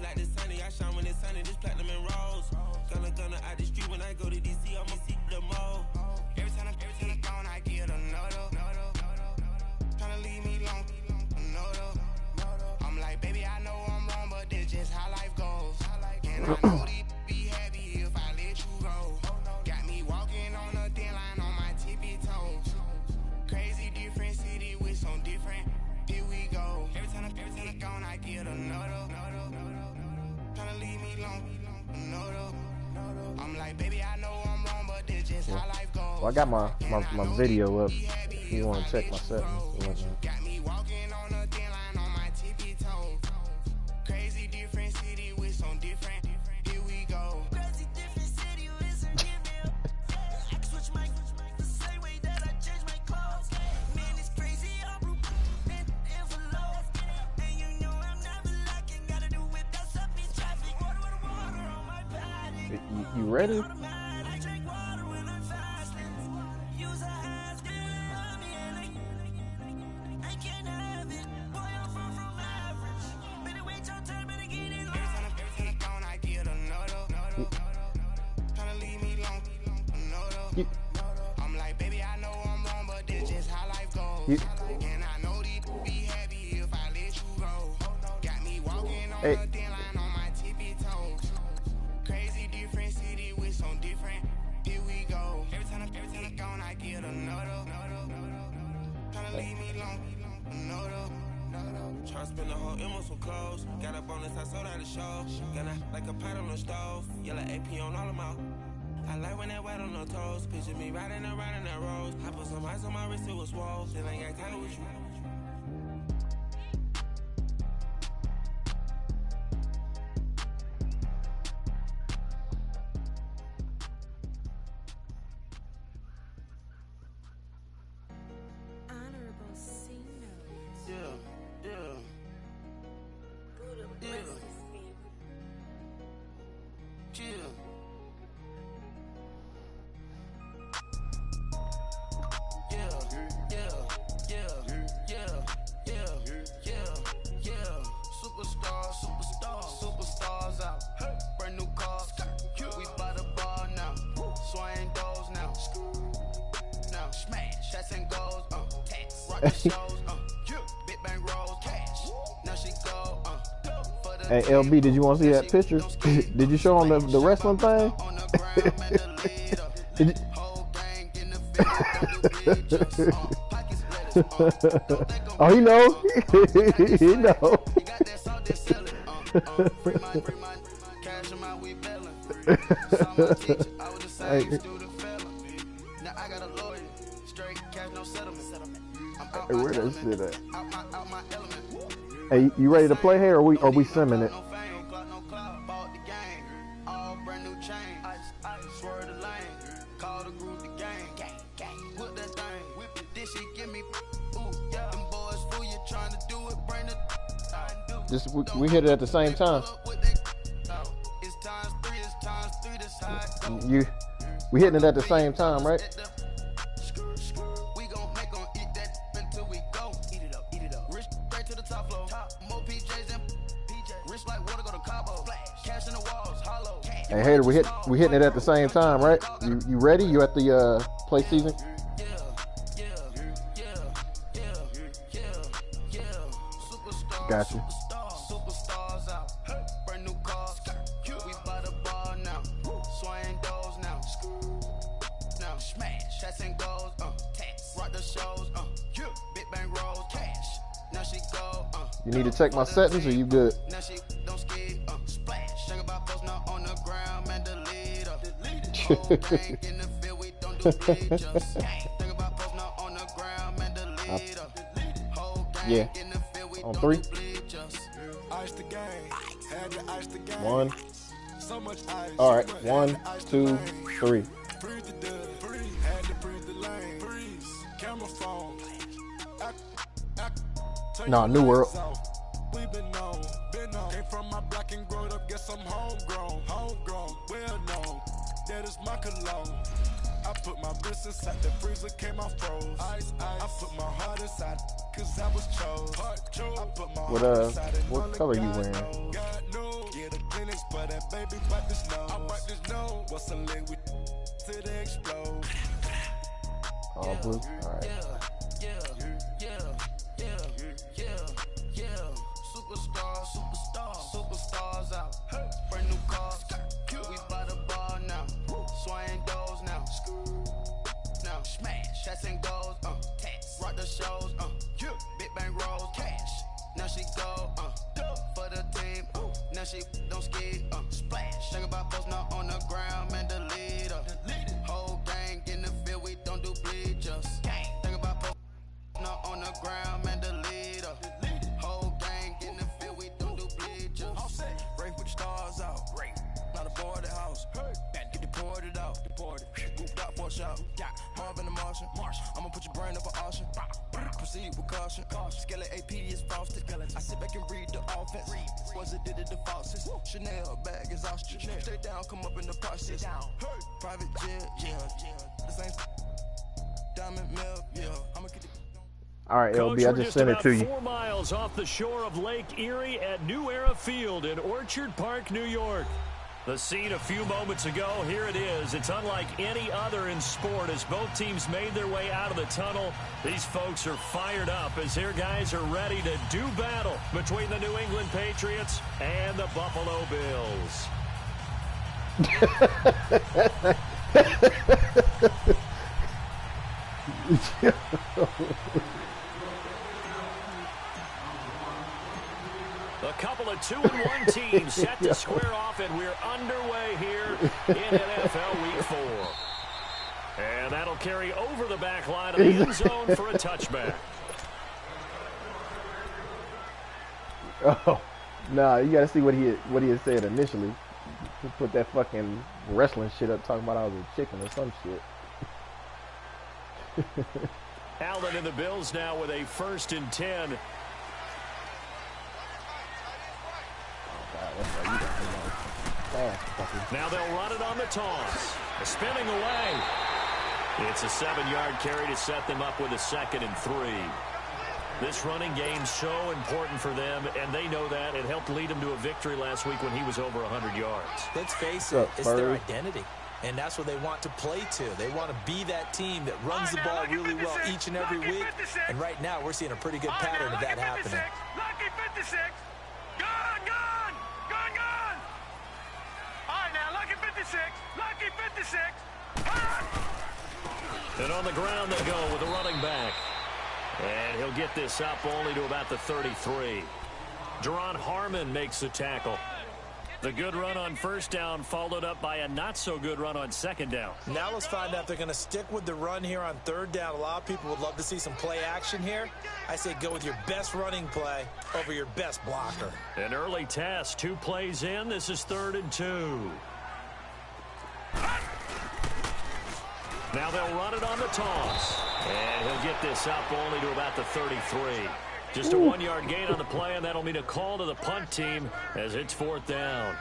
like the sunny, I shine when it's sunny. This platinum and rose. Gonna out the street when I go to DC. I'ma see the mall. Every time I'm gone, I get another. Tryna leave me alone, another. I'm like, baby, I know I'm wrong, but this just how life goes. And I know they be happy if I let you go. Got me walking on a thin line on my tippy toes. Crazy different city with some different. Here we go. Every time I'm gone, I get another. Tryna leave me alone, another. I'm like, baby, I know I'm wrong, but this just how life goes. Well, I got my video up. If you want to check my settings. Got me walking on a thin line on my tippy toes. Crazy different city with some different. Here we go. Crazy different city with some different. I switch my the same way that I change my clothes. Man, it's crazy. I'm and envelope. And you know I'm never lacking. Gotta do it. That's up in traffic. Water on my body. You ready? I drink water when I'm fasting. Use a ass to love me and I can't have it. Boy, I'm far from average. Better wait your turn, better get in line. Every time I'm gone, I get another. Tryna leave me alone, another. I'm like, baby, I know I'm wrong, but this just how life goes. And I know they be happy if I let you go. Got me walking on a thin line on my tippy toes. Crazy different city with some different. Here we go. Every time I'm gone, I get another. Tryna leave me alone, another. Tryna spend the whole M on some clothes. Got a bonus, I sold out the show. Got like a pot on the stove. Yellow AP on all of my. I like when that wet on the toes. Picture me riding around in that rose. I put some ice on my wrist, it was swole. Still ain't got time with you. Superstars out. Brand new cars. We by the bar now. Swaying doors now. Now smash. Shots and goals. Rock the shows. Big bang rolls. Cash. Now she go. Hey, LB, did you want to see that picture? Did you show him the wrestling thing? Oh, he know. He know. Hey, where that shit at? Hey, you ready to play here, or we simming it? Just we hit it at the same time. We hitting it at the same time, right? Hey, Hater, we hitting it at the same time, right? You ready? You at the play season? Got you. You need to check my settings, or you good? Yeah. On 3. 1. All right. 1, 2, 3. Nah, New World. Came from my block and growed up, guess I'm homegrown, well known. That is my cologne. I put my wrist inside the freezer, came out froze. Ice. I put my heart inside, cause I was chose. I put my heart inside. What color you wearing? for that baby, bite this nose. I bite this nose. What's a leg with till they explode? All blue. All right. Superstars out. Brand new cars. We by the bar now. Swaying doors now. Now smash. Chats and goals. Tax. Rock the shows. Big bang rolls. Cash. Now she go. For the team. Now she don't ski. Splash. Think about post now on the ground. Man, the leader. Whole gang in the field. We don't do bleachers. Think about post now on the ground. Man, the leader. Whole gang in the field. We don't do bleachers. Race with the stars out. Not a boarded house. Get deported out. Moved out for a shot. Marvin the Martian. I'ma put your brain up for auction. Proceed with caution. Skeleton AP is frosted. I sit back and read the offense. Was it did it the falsest? Chanel bag is ostrich. Stay down, come up in the process. Private jet, yeah. The same diamond milk, yeah. I'ma get it. All right, Coach, LB, I just sent it to you. 4 miles off the shore of Lake Erie at New Era Field in Orchard Park, New York. The scene a few moments ago, here it is. It's unlike any other in sport as both teams made their way out of the tunnel. These folks are fired up as their guys are ready to do battle between the New England Patriots and the Buffalo Bills. A couple of 2-1 teams set to square off, and we're underway here in NFL Week 4. And that'll carry over the back line of the end zone for a touchback. Oh, nah, you gotta see what he had said initially. He put that fucking wrestling shit up, talking about I was a chicken or some shit. Allen and the Bills now with a 1st and 10. Now they'll run it on the toss. Spinning away. It's a 7-yard carry to set them up with a 2nd and 3. This running game's so important for them, and they know that. It helped lead them to a victory last week when he was over 100 yards. Let's face it, it's their identity. And that's what they want to play to. They want to be that team that runs the ball really well each and every week. And right now, we're seeing a pretty good pattern of that happening. Lucky 56. Gone. All right, now, Lucky 56. Lucky 56. And on the ground they go with the running back. And he'll get this up only to about the 33. Deron Harmon makes the tackle. The good run on 1st down followed up by a not-so-good run on 2nd down. Now let's find out if they're going to stick with the run here on 3rd down. A lot of people would love to see some play action here. I say go with your best running play over your best blocker. An early test, 2 plays in. This is 3rd and 2. Now they'll run it on the toss. And he'll get this up only to about the 33. Just a 1-yard gain on the play, and that'll mean a call to the punt team as it's 4th down.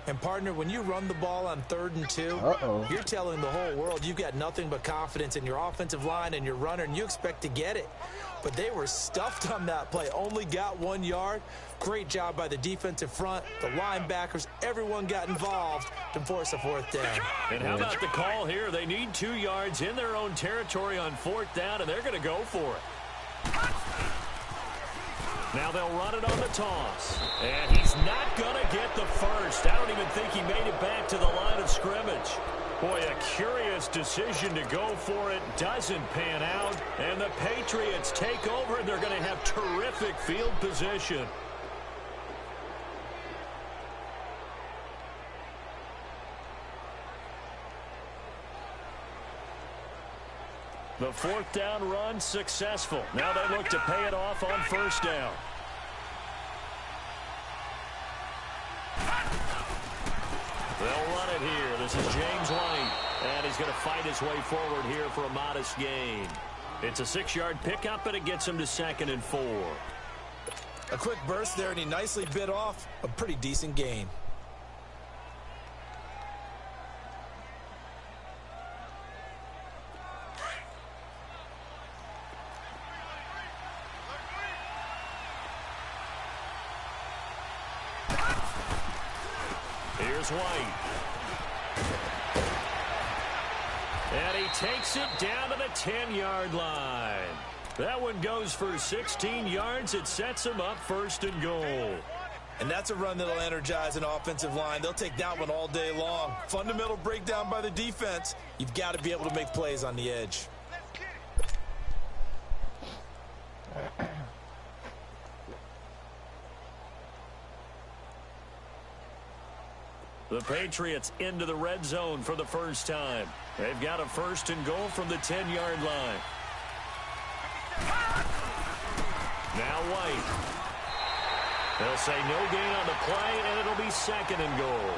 And, partner, when you run the ball on 3rd and 2, you're telling the whole world you've got nothing but confidence in your offensive line and your runner, and you expect to get it. But they were stuffed on that play, only got 1 yard. Great job by the defensive front, the linebackers, everyone got involved to force a 4th down. And how about the call here? They need 2 yards in their own territory on 4th down, and they're going to go for it. Now they'll run it on the toss. And he's not going to get the first. I don't even think he made it back to the line of scrimmage. Boy, a curious decision to go for it. Doesn't pan out. And the Patriots take over, and they're going to have terrific field position. The 4th down run successful. Now they look to pay it off on 1st down. They'll run it here. This is James White. And he's going to fight his way forward here for a modest gain. It's a 6-yard pickup, and it gets him to 2nd and 4. A quick burst there, and he nicely bit off a pretty decent gain. Here's White. And he takes it down to the 10-yard line. That one goes for 16 yards. It sets him up 1st and goal. And that's a run that'll energize an offensive line. They'll take that one all day long. Fundamental breakdown by the defense. You've got to be able to make plays on the edge. The Patriots into the red zone for the first time. They've got a 1st and goal from the 10-yard line. Now White. They'll say no gain on the play, and it'll be 2nd and goal.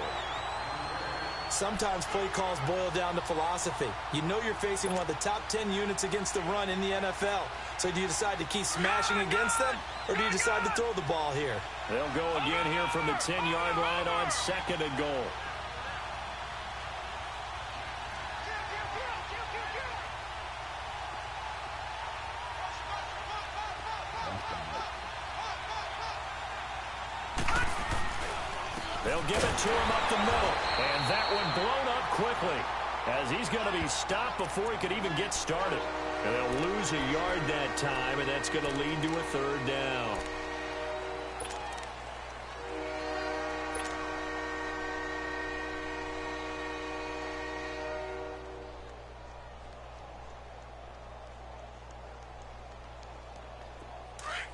Sometimes play calls boil down to philosophy. You know you're facing one of the top 10 units against the run in the NFL. So do you decide to keep smashing against them, or do you decide to throw the ball here? They'll go again here from the 10-yard line on 2nd and goal. They'll give it to him up the middle. And that one blown up quickly, as he's going to be stopped before he could even get started. And they'll lose a yard that time, and that's going to lead to a 3rd down.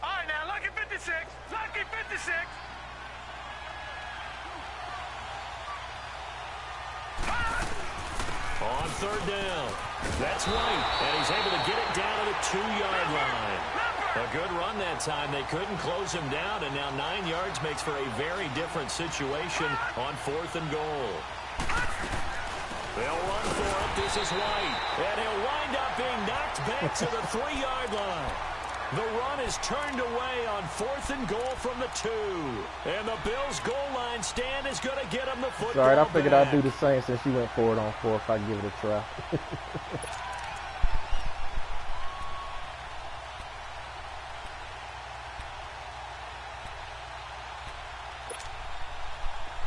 All right, now, lucky 56. Lucky 56. On 3rd down. That's White, and he's able to get it down to the 2-yard line. A good run that time. They couldn't close him down, and now 9 yards makes for a very different situation on 4th and goal. They'll run for it. This is White, and he'll wind up being knocked back to the 3-yard line. The run is turned away on 4th and goal from the 2. And the Bills' goal line stand is going to get him the football All right, I figured back. I'd do the same since you went for it on 4th. If I give it a try.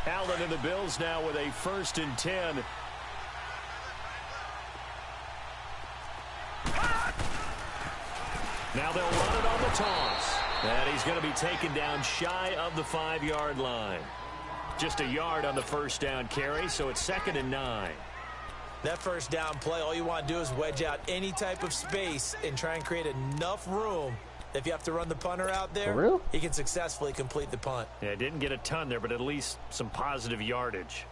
Allen and the Bills now with a 1st and 10. Now they'll run it on the toss. And he's going to be taken down shy of the 5-yard line. Just a yard on the 1st down carry, so it's 2nd and 9. That 1st down play, all you want to do is wedge out any type of space and try and create enough room. If you have to run the punter out there, For real? he can successfully complete the punt. Yeah, didn't get a ton there, but at least some positive yardage.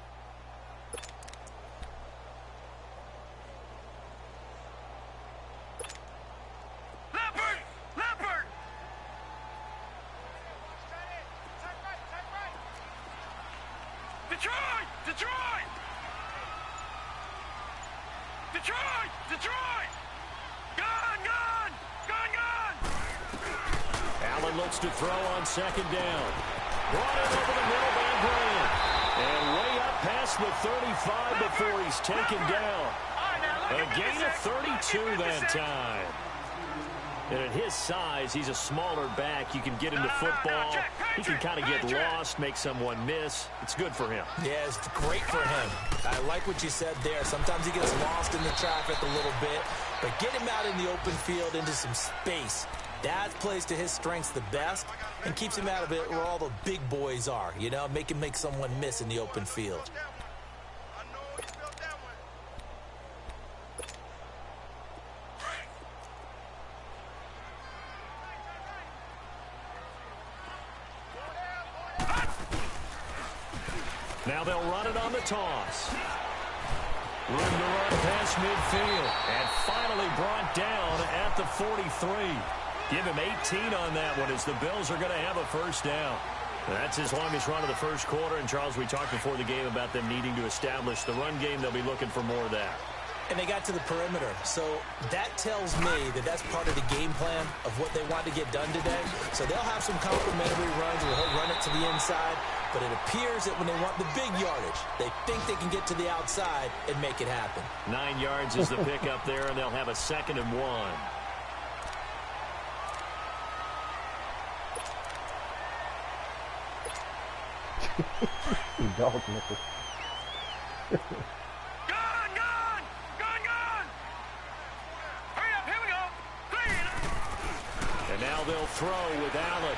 Detroit! Gone! Allen looks to throw on 2nd down. Brought it over the middle by Graham. And way up past the 35 before he's taken down. A gain of 32 that time. And at his size, he's a smaller back. You can get into football. He can kind of get lost, make someone miss. It's good for him. Yeah, it's great for him. I like what you said there. Sometimes he gets lost in the traffic a little bit, but get him out in the open field into some space. That plays to his strengths the best and keeps him out of it where all the big boys are, you know, make him make someone miss in the open field. Now they'll run it on the toss. Room to run past midfield. And finally brought down at the 43. Give him 18 on that one as the Bills are going to have a 1st down. That's his longest run of the 1st quarter. And, Charles, we talked before the game about them needing to establish the run game. They'll be looking for more of that. And they got to the perimeter. So that tells me that that's part of the game plan of what they want to get done today. So they'll have some complimentary runs where he'll run it to the inside. But it appears that when they want the big yardage, they think they can get to the outside and make it happen. 9 yards is the pickup there, and they'll have a 2nd and 1. You dog niggas. Gone! Hurry up, here we go! Clean! And now they'll throw with Allen.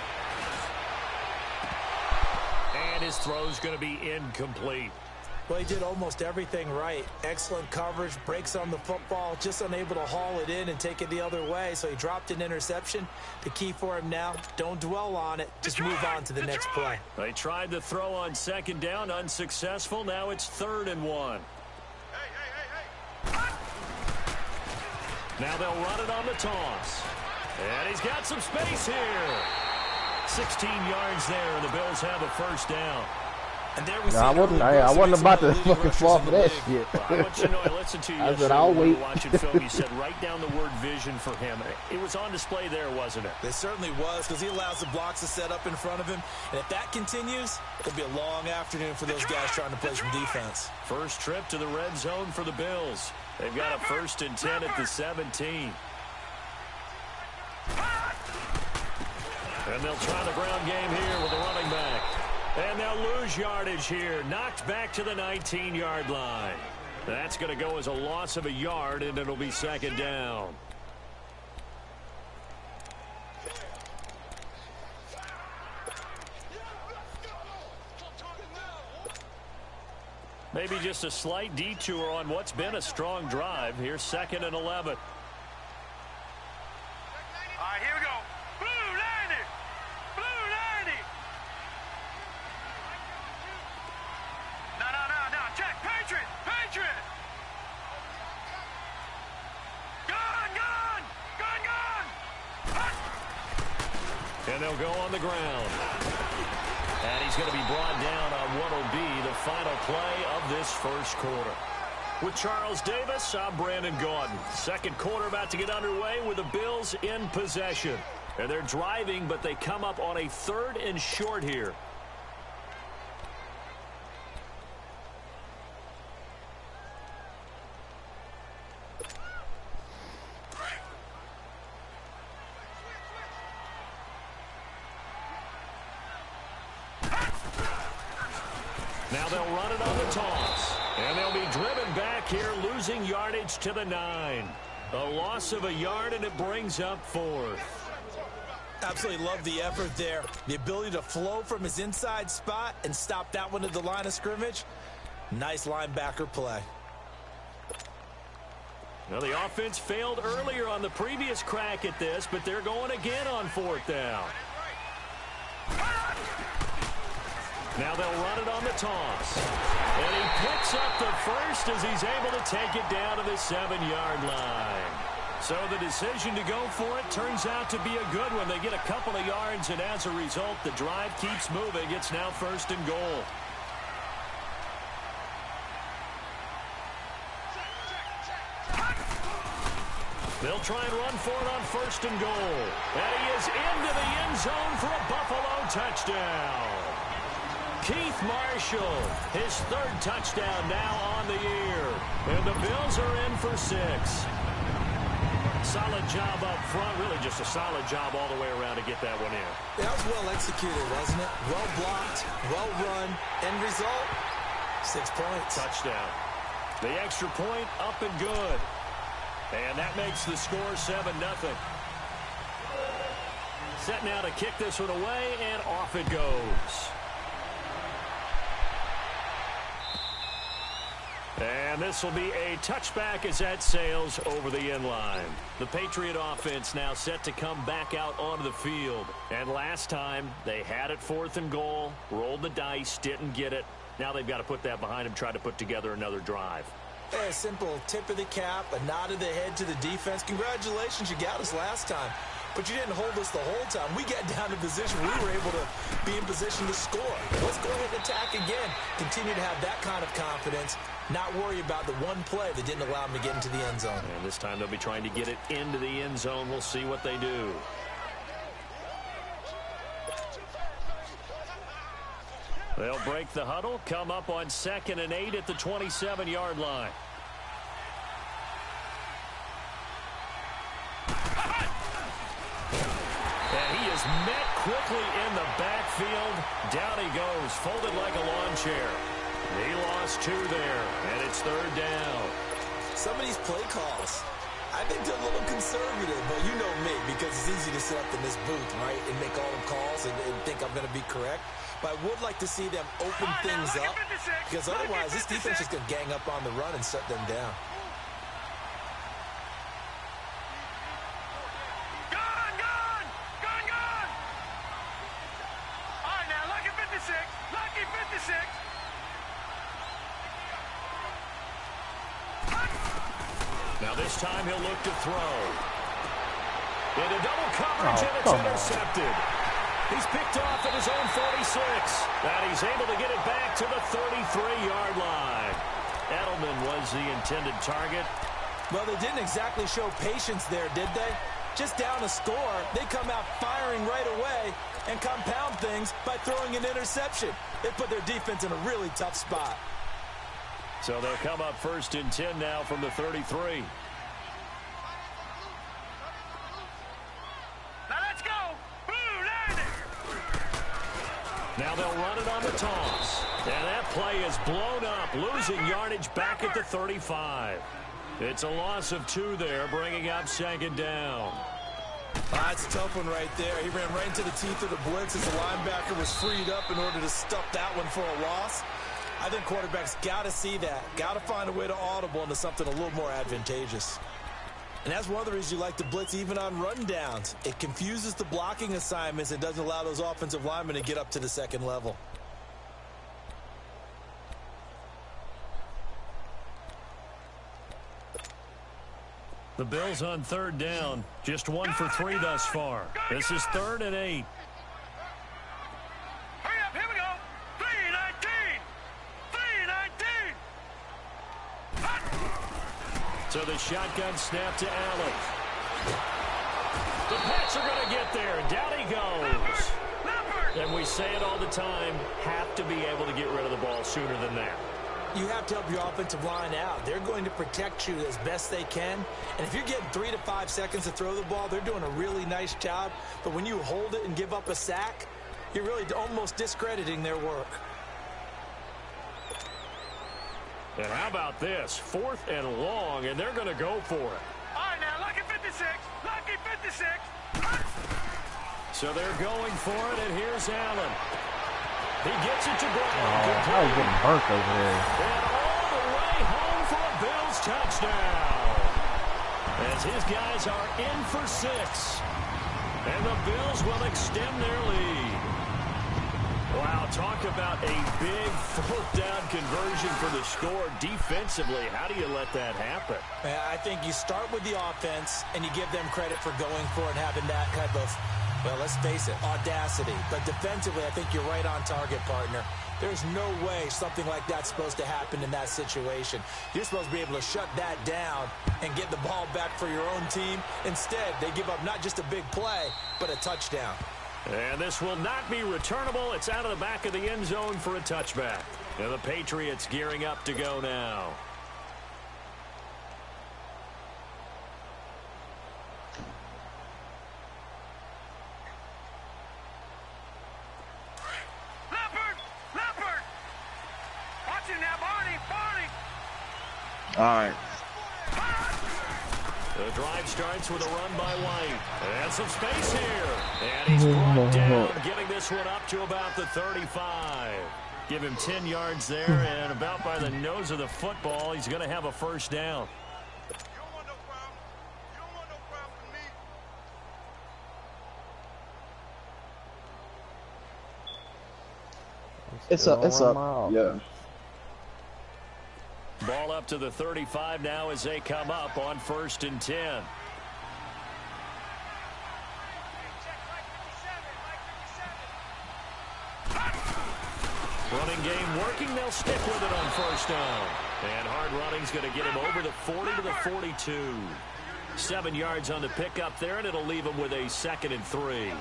And his throw's going to be incomplete. Well, he did almost everything right. Excellent coverage, breaks on the football, just unable to haul it in and take it the other way, so he dropped an interception. The key for him now, don't dwell on it, just move on to the next play. They tried to throw on second down, unsuccessful. Now it's 3rd and 1. Now they'll run it on the toss. And he's got some space here. 16 yards there, and the Bills have a first down. And there we I wasn't about to fucking fall for that shit. Well, I want you to know, I listened to you I yesterday said, I'll when we wait. were watching film. You said, write down the word vision for him. It was on display there, wasn't it? It certainly was, because he allows the blocks to set up in front of him. And if that continues, it'll be a long afternoon for those guys trying to play some defense. First trip to the red zone for the Bills. They've got a 1st and 10 at the 17. And they'll try the ground game here with the running back. And they'll lose yardage here. Knocked back to the 19-yard line. That's going to go as a loss of a yard, and it'll be 2nd down. Maybe just a slight detour on what's been a strong drive. Here's 2nd and 11. All right, here we go. Blue 90. Blue 90. No. Check. Patriot. Gone. And they'll go on the ground. And he's going to be brought down on what will be the final play of this first quarter. With Charles Davis, I'm Brandon Gaudin. Second quarter about to get underway with the Bills in possession. And they're driving, but they come up on a 3rd and short here. Now they'll run it on the toss. And they'll be driven back here, losing yardage to the 9. A loss of a yard, and it brings up 4th. Absolutely love the effort there. The ability to flow from his inside spot and stop that one at the line of scrimmage. Nice linebacker play. Now the offense failed earlier on the previous crack at this, but they're going again on 4th down. Now they'll run it on the toss. And he picks up the first as he's able to take it down to the 7-yard line. So the decision to go for it turns out to be a good one. They get a couple of yards, and as a result, the drive keeps moving. It's now 1st and goal. They'll try and run for it on 1st and goal. And he is into the end zone for a Buffalo touchdown. Keith Marshall, his 3rd touchdown now on the year. And the Bills are in for 6. Solid job up front. Really just a solid job all the way around to get that one in. That was well executed, wasn't it? Well blocked, well run. End result, 6 points. Touchdown. The extra point up and good. And that makes the score 7-0. Set now to kick this one away, and off it goes. And this will be a touchback as that sails over the end line. The Patriot offense now set to come back out onto the field. And last time, they had it 4th and goal, rolled the dice, didn't get it. Now they've got to put that behind them, try to put together another drive. A simple tip of the cap, a nod of the head to the defense. Congratulations, you got us last time. But you didn't hold us the whole time. We got down to position. We were able to be in position to score. Let's go ahead and attack again. Continue to have that kind of confidence. Not worry about the one play that didn't allow them to get into the end zone. And this time they'll be trying to get it into the end zone. We'll see what they do. They'll break the huddle, come up on 2nd and 8 at the 27-yard line. And he is met quickly in the backfield. Down he goes, folded like a lawn chair. He lost 2 there, and it's 3rd down. Some of these play calls, I think they're a little conservative, but you know me, because it's easy to sit up in this booth, right, and make all the calls and think I'm going to be correct. But I would like to see them open things up, because otherwise this defense is going to gang up on the run and shut them down. Now this time he'll look to throw. Into double coverage, and it's intercepted. He's picked off at his own 46. And he's able to get it back to the 33-yard line. Edelman was the intended target. Well, they didn't exactly show patience there, did they? Just down a score, they come out firing right away and compound things by throwing an interception. They put their defense in a really tough spot. So they'll come up 1st and 10 now from the 33. Now let's go. Boo, land it. Now they'll run it on the toss. And that play is blown up, losing yardage back at the 35. It's a loss of 2 there, bringing up 2nd down. That's a tough one right there. He ran right into the teeth of the blitz as the linebacker was freed up in order to stuff that one for a loss. I think quarterbacks got to see that. Got to find a way to audible into something a little more advantageous. And that's one of the reasons you like to blitz even on rundowns. It confuses the blocking assignments and doesn't allow those offensive linemen to get up to the 2nd level. The Bills on 3rd down. Just 1 for 3 thus far. This is 3rd and 8. Hurry up, here we go. 3-19. 3-19. So the shotgun snap to Allen. The Pats are going to get there, and down he goes. And we say it all the time, have to be able to get rid of the ball sooner than that. You have to help your offensive line out. They're going to protect you as best they can. And if you're getting 3 to 5 seconds to throw the ball, they're doing a really nice job. But when you hold it and give up a sack, you're really almost discrediting their work. And how about this? 4th and long, and they're going to go for it. All right, now, lucky 56. Lucky 56. So they're going for it, and here's Allen. He gets it to Brown. I was getting burnt over there. And all the way home for a Bills touchdown. As his guys are in for 6. And the Bills will extend their lead. Wow, talk about a big 4th down conversion for the score. Defensively, how do you let that happen? I think you start with the offense, and you give them credit for going for it and having that type of, well, let's face it, audacity. But defensively, I think you're right on target, partner. There's no way something like that's supposed to happen in that situation. You're supposed to be able to shut that down and get the ball back for your own team. Instead, they give up not just a big play, but a touchdown. And this will not be returnable. It's out of the back of the end zone for a touchback. And the Patriots gearing up to go now. Leopard. Watch it now, Barney. All right. The drive starts with a run by White. And some space here. And he's brought down, getting this one up to about the 35. Give him 10 yards there, and about by the nose of the football, he's going to have a 1st down. It's up. Yeah. Ball up to the 35 now as they come up on 1st and 10. Running game working. They'll stick with it on 1st down. And hard running's going to get him over the 40 to the 42. 7 yards on the pickup there, and it'll leave him with a 2nd and 3.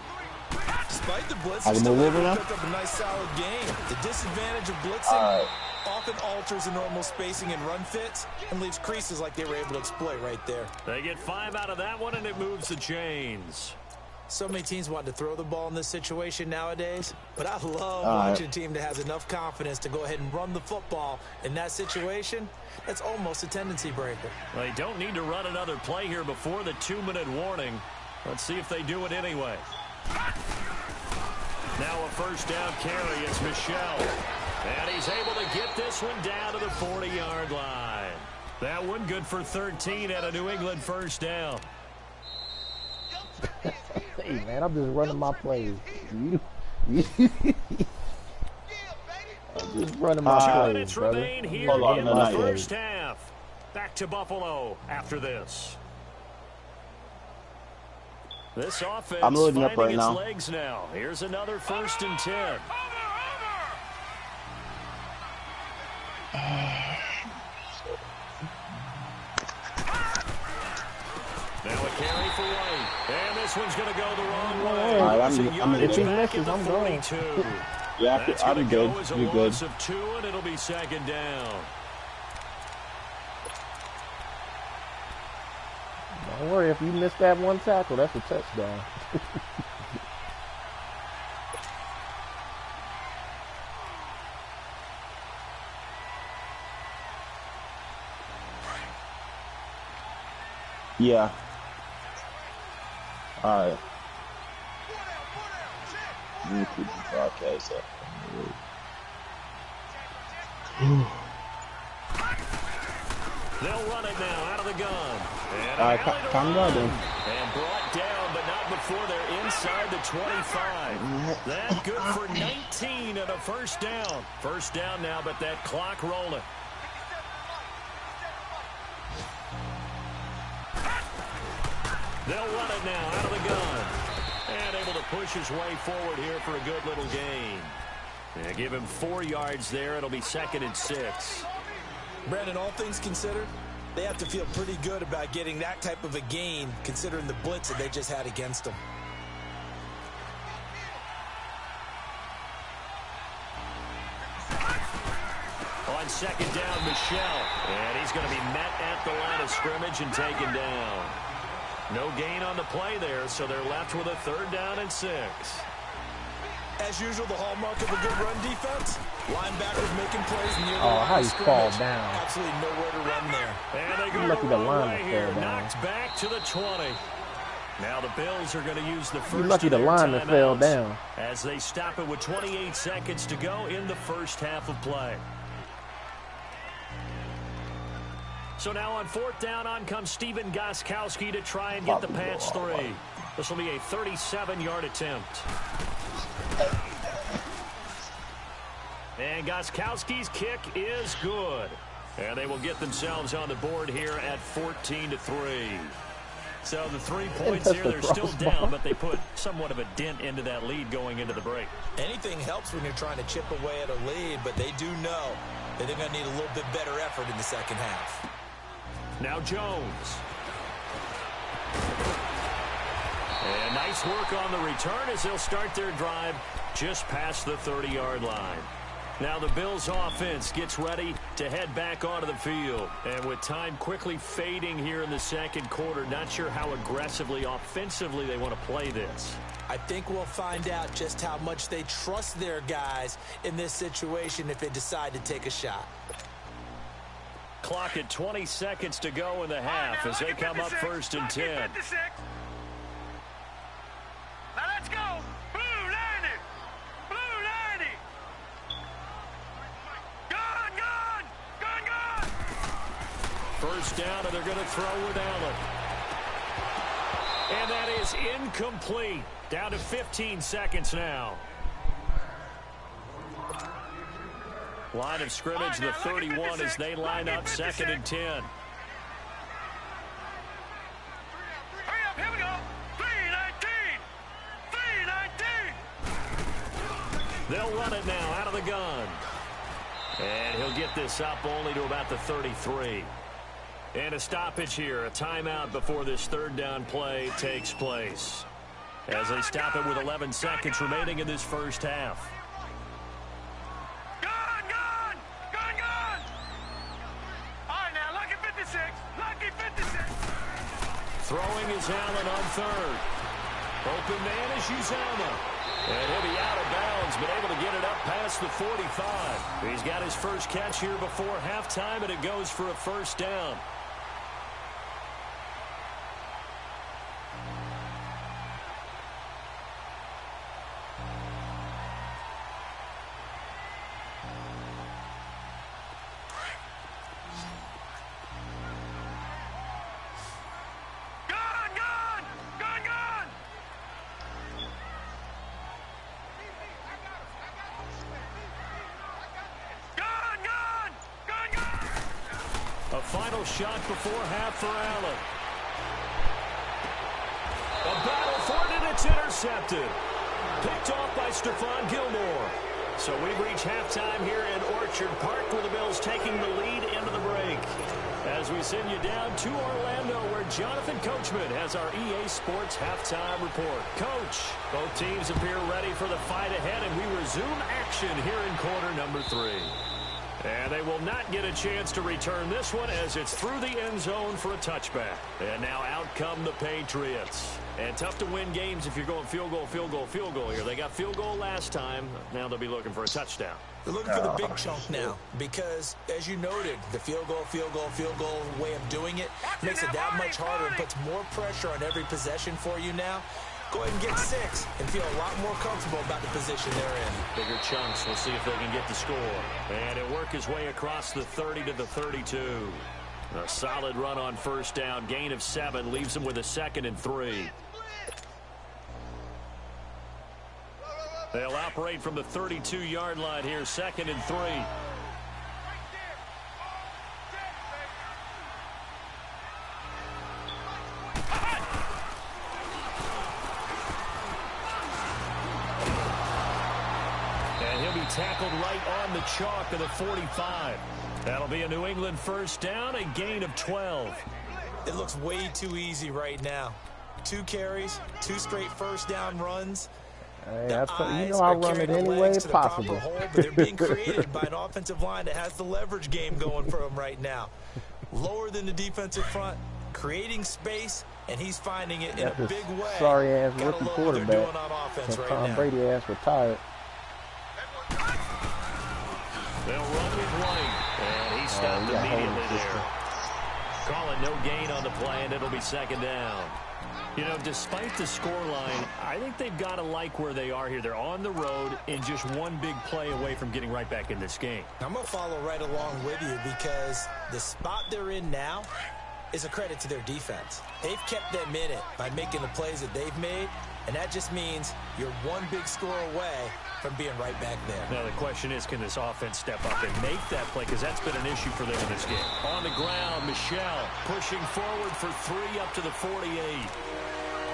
Despite the blitz, they still picked up a nice solid game. The disadvantage of blitzing often alters the normal spacing and run fits and leaves creases like they were able to exploit right there. They get 5 out of that one, and it moves the chains. So many teams want to throw the ball in this situation nowadays, but I love watching a team that has enough confidence to go ahead and run the football. In that situation, that's almost a tendency breaker. They don't need to run another play here before the 2-minute warning. Let's see if they do it anyway. Now a first down carry. It's Michel. And he's able to get this one down to the 40-yard line. That one good for 13 at a New England first down. Hey, man, I'm just running my plays. I'm just running my plays, 2 minutes remain here in the first half. Back to Buffalo after this. This offense finding its legs now. Here's another 1st and 10. Now a carry for White. And this one's going to go the wrong way. All right, if he misses, I'm going. Yeah, I'm good. You're good. Loss of 2, and it'll be 2nd down. Don't worry, if you miss that one tackle, that's a touchdown. Yeah. All right. Let me keep the broadcast up. They'll run it now out of the gun. All right, calm down then. And brought down, but not before they're inside the 25. That's good for 19 and a first down. First down now, but that clock rolling. They'll run it now out of the gun. And able to push his way forward here for a good little gain. They give him 4 yards there. It'll be 2nd and 6. Brandon, all things considered, they have to feel pretty good about getting that type of a gain, considering the blitz that they just had against them. On 2nd down, Michel. And he's going to be met at the line of scrimmage and taken down. No gain on the play there, so they're left with a 3rd down and 6. As usual, the hallmark of a good run defense, linebackers making plays near the Oh, line how of you scrimmage. fall down. Absolutely nowhere to run there. And they go You're lucky the the wrong line way fell here. down. Knocked back to the 20. Now the Bills are going to use the first You're lucky of the their lineman fell timeouts down. as they stop it with 28 seconds to go in the first half of play. So now on 4th down, on comes Stephen Gostkowski to try and get the Pats 3. This will be a 37-yard attempt. And Gostkowski's kick is good. And they will get themselves on the board here at 14-3. So the 3 points here, they're still down, but they put somewhat of a dent into that lead going into the break. Anything helps when you're trying to chip away at a lead, but they do know that they're going to need a little bit better effort in the second half. Now Jones. And nice work on the return as they'll start their drive just past the 30-yard line. Now the Bills offense gets ready to head back onto the field. And with time quickly fading here in the second quarter, not sure how aggressively, offensively they want to play this. I think we'll find out just how much they trust their guys in this situation if they decide to take a shot. Clock at 20 seconds to go in the half as they come up 1st and 10. Now let's go. Blue 90. Blue 90. Gun. First down, and they're going to throw with Allen. And that is incomplete. Down to 15 seconds now. Line of scrimmage, the 31 as they line up 2nd and 10. Hurry up, here we go. 319. 319. They'll run it now out of the gun. And he'll get this up only to about the 33. And a stoppage here, a timeout before this 3rd down play takes place. As they stop it with 11 seconds remaining in this first half. Gun. All right, now, lucky 56. Lucky 56. Throwing is Allen on 3rd. Open man is Uzama. And he'll be out of bounds, but able to get it up past the 45. He's got his first catch here before halftime, and it goes for a first down. A final shot before half for Allen. A battle for it, and it's intercepted. Picked off by Stephon Gilmore. So we've reached halftime here in Orchard Park, with the Bills taking the lead into the break. As we send you down to Orlando, where Jonathan Coachman has our EA Sports halftime report. Coach, both teams appear ready for the fight ahead, and we resume action here in quarter number 3. And they will not get a chance to return this one, as it's through the end zone for a touchback. And now out come the Patriots. And tough to win games if you're going field goal, field goal, field goal here. They got field goal last time. Now they'll be looking for a touchdown. They're looking for the big chunk now because, as you noted, the field goal way of doing it makes it that much harder and puts more pressure on every possession for you now. Go ahead and get 6 and feel a lot more comfortable about the position they're in. Bigger chunks. We'll see if they can get the score. And he'll work his way across the 30 to the 32. A solid run on first down. Gain of 7 leaves him with a 2nd and 3. They'll operate from the 32-yard line here, 2nd and 3. Tackled right on the chalk of the 45. That'll be a New England first down, a gain of 12. It looks way too easy right now. 2 carries, 2 straight first down runs. Hey, you know I run it any way possible. Hole, but they're being created by an offensive line that has the leverage game going for him right now. Lower than the defensive front, creating space, and he's finding it in a big way. Sorry-ass rookie quarterback. Tom Brady-ass retired. They'll run with White, and he stopped immediately there. Calling no gain on the play, and it'll be 2nd down. You know, despite the scoreline, I think they've got to like where they are here. They're on the road and just one big play away from getting right back in this game. I'm going to follow right along with you because the spot they're in now is a credit to their defense. They've kept them in it by making the plays that they've made, and that just means you're one big score away from being right back there. Now the question is, can this offense step up and make that play? Because that's been an issue for them in this game. On the ground, Michelle pushing forward for 3 up to the 48.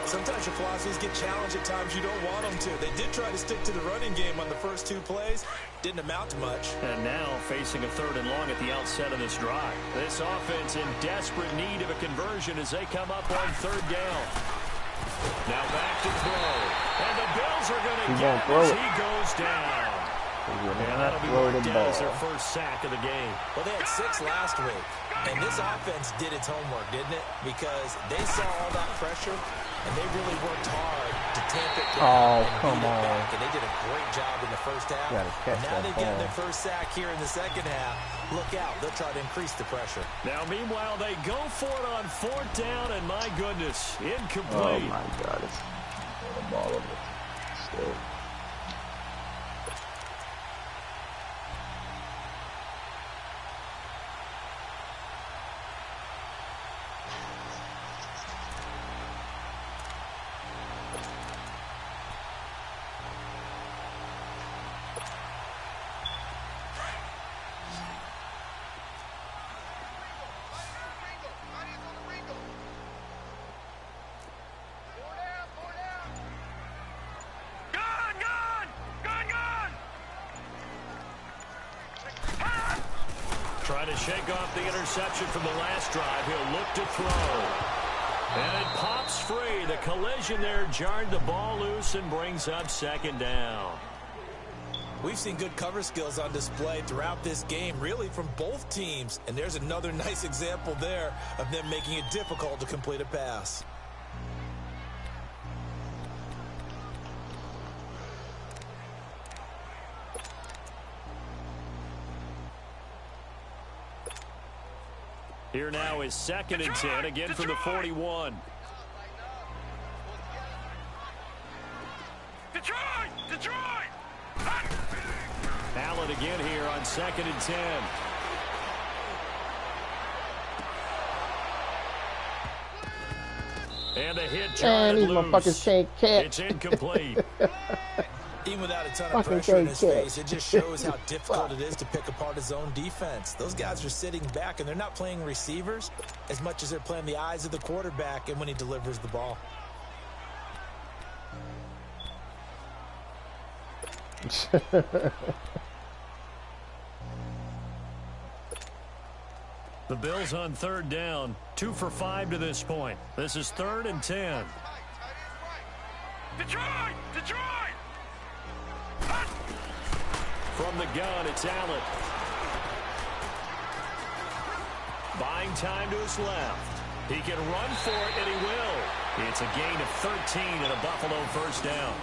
Sometimes your philosophies get challenged at times you don't want them to. They did try to stick to the running game on the first 2 plays. Didn't amount to much. And now facing a 3rd and long at the outset of this drive. This offense in desperate need of a conversion as they come up on 3rd down. Now back to throw. And the Bills are going to get him as he goes down. And that'll be what does their first sack of the game. Well, they had 6 last week. And this offense did its homework, didn't it? Because they saw all that pressure, and they really worked hard to tamp it down. Come on. And they did a great job in the first half. Now they get their first sack here in the second half. Look out. They'll try to increase the pressure. Now, meanwhile, they go for it on 4th down, and my goodness, incomplete. Oh, my God. It's the ball over. Still. Trying to shake off the interception from the last drive. He'll look to throw. And it pops free. The collision there jarred the ball loose and brings up 2nd down. We've seen good cover skills on display throughout this game, really from both teams. And there's another nice example there of them making it difficult to complete a pass. Here now is 2nd and 10, again from the 41. Detroit! Allen again here on 2nd and 10. And a hit turned these motherfuckers can't catch. It's incomplete. Even without a ton of pressure in his face, it just shows how difficult it is to pick apart his own defense. Those guys are sitting back, and they're not playing receivers as much as they're playing the eyes of the quarterback and when he delivers the ball. The Bills on 3rd down, 2 for 5 to this point. This is 3rd and 10. Detroit! From the gun, it's Allen. Buying time to his left. He can run for it, and he will. It's a gain of 13 and a Buffalo 1st down.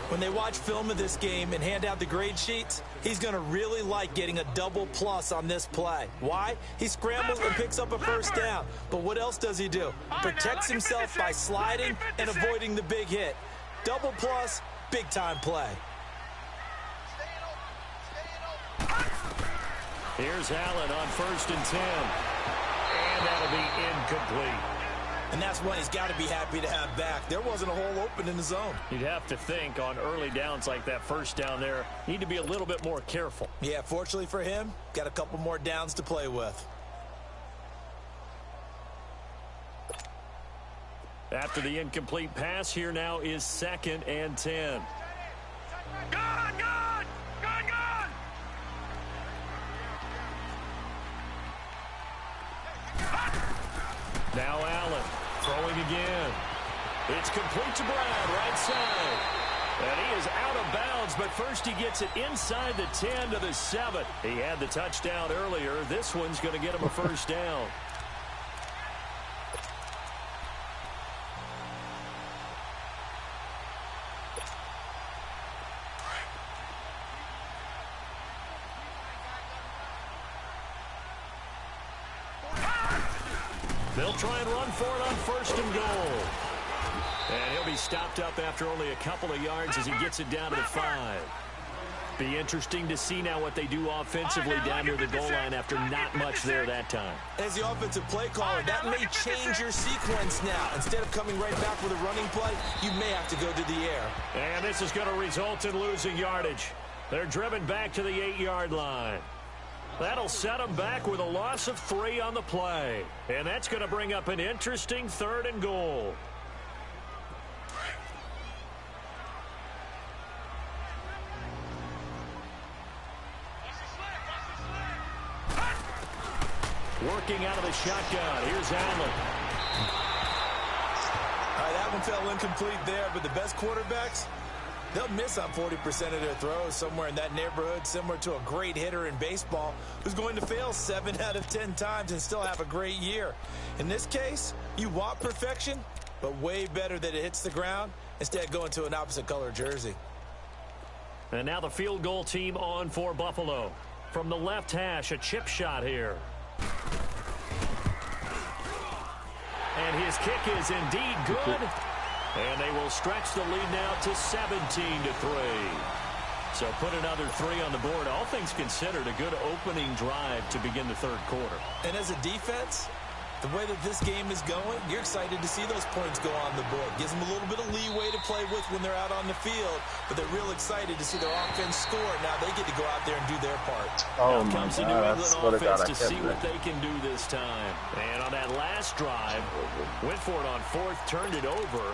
When they watch film of this game and hand out the grade sheets, he's going to really like getting a double plus on this play. Why? He scrambles and picks up a 1st down. But what else does he do? Protects himself by sliding and avoiding the big hit. Double plus, big time play. Here's Allen on 1st and 10. And that'll be incomplete. And that's one he's got to be happy to have back. There wasn't a hole open in the zone. You'd have to think on early downs like that 1st down there, need to be a little bit more careful. Yeah, fortunately for him, got a couple more downs to play with. After the incomplete pass, here now is 2nd and 10. Gone! Now Allen throwing again. It's complete to Brown, right side. And he is out of bounds, but first he gets it inside the 10 to the 7. He had the touchdown earlier. This one's going to get him a 1st down. They'll try and run for it on 1st and goal. And he'll be stopped up after only a couple of yards as he gets it down to the 5. Be interesting to see now what they do offensively down near the goal line after not much there that time. As the offensive play caller, that may change your sequence now. Instead of coming right back with a running play, you may have to go to the air. And this is going to result in losing yardage. They're driven back to the 8-yard line. That'll set them back with a loss of 3 on the play. And that's going to bring up an interesting 3rd and goal. Working out of the shotgun. Here's Allen. All right, that one fell incomplete there, but the best quarterbacks, they'll miss on 40% of their throws, somewhere in that neighborhood, similar to a great hitter in baseball who's going to fail 7 out of 10 times and still have a great year. In this case, you want perfection, but way better that it hits the ground instead of going to an opposite color jersey. And now the field goal team on for Buffalo. From the left hash, a chip shot here. And his kick is indeed good. And they will stretch the lead now to 17-3. So put another 3 on the board. All things considered, a good opening drive to begin the 3rd quarter. And as a defense, the way that this game is going, you're excited to see those points go on the board. Gives them a little bit of leeway to play with when they're out on the field, but they're real excited to see their offense score. Now they get to go out there and do their part. Oh, now comes the New England offense to see what they can do this time. And on that last drive, went for it on 4th, turned it over.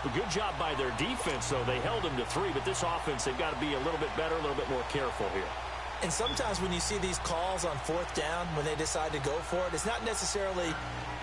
A good job by their defense, though. They held them to 3, but this offense, they've got to be a little bit better, a little bit more careful here. And sometimes when you see these calls on 4th down, when they decide to go for it, it's not necessarily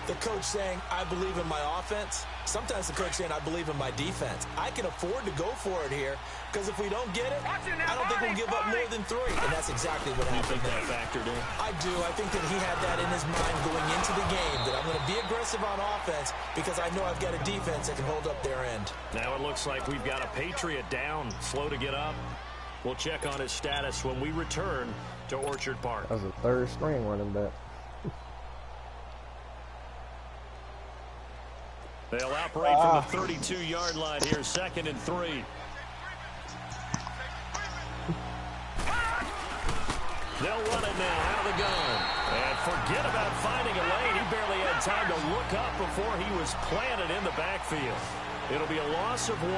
the coach saying, I believe in my offense. Sometimes the coach saying, I believe in my defense. I can afford to go for it here, because if we don't get it, I don't think we'll give up more than 3. And that's exactly what happened. You think that factored in? I do. I think that he had that in his mind going into the game, that I'm going to be aggressive on offense because I know I've got a defense that can hold up their end. Now it looks like we've got a Patriot down, slow to get up. We'll check on his status when we return to Orchard Park. That was a 3rd string running back. They'll operate from the 32-yard line here, 2nd and 3. They'll run it now out of the gun. And forget about finding a lane. He barely had time to look up before he was planted in the backfield. It'll be a loss of 1,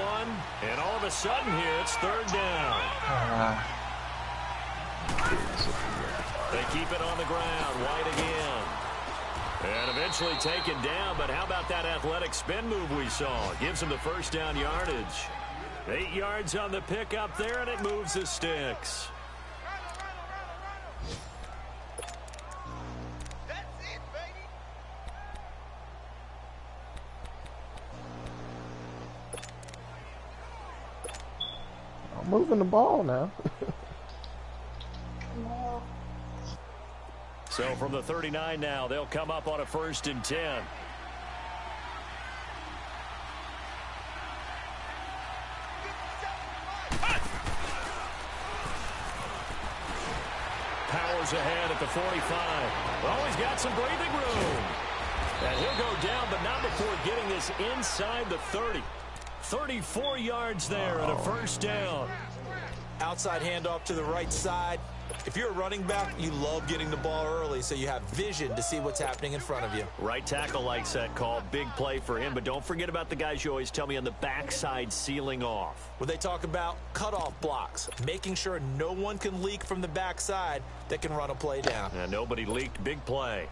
and all of a sudden here it's 3rd down. They keep it on the ground. White again. And eventually taken down, but how about that athletic spin move we saw? Gives him the 1st down yardage. 8 yards on the pickup there, and it moves the sticks. I'm moving the ball now. So from the 39 now, they'll come up on a 1st and 10. Powers ahead at the 45. Oh, he's got some breathing room. And he'll go down, but not before getting this inside the 30. 34 yards there and a 1st down. Outside handoff to the right side. If you're a running back, you love getting the ball early so you have vision to see what's happening in front of you. Right tackle likes that call. Big play for him, but don't forget about the guys you always tell me on the backside sealing off. When they talk about cutoff blocks, making sure no one can leak from the backside that can run a play down. And nobody leaked. Big play.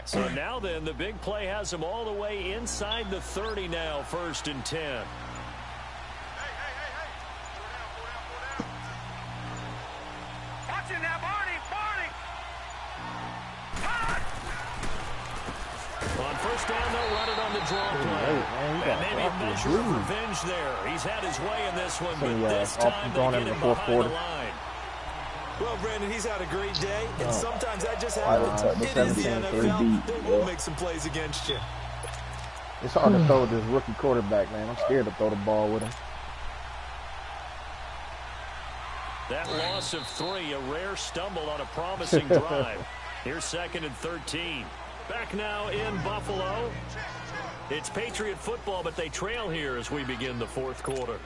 So now then, the big play has them all the way inside the 30 now, 1st and 10. On 1st down, they'll run it on the draw play. And maybe a measure of revenge there. He's had his way in this one, but this time they get him behind the line. Well, Brandon, he's had a great day, and sometimes that just happens. It is the NFL. They will make some plays against you. It's hard to throw with this rookie quarterback, man. I'm scared to throw the ball with him. That loss of 3, a rare stumble on a promising drive. Here's 2nd and 13. Back now in Buffalo. It's Patriot football, but they trail here as we begin the 4th quarter.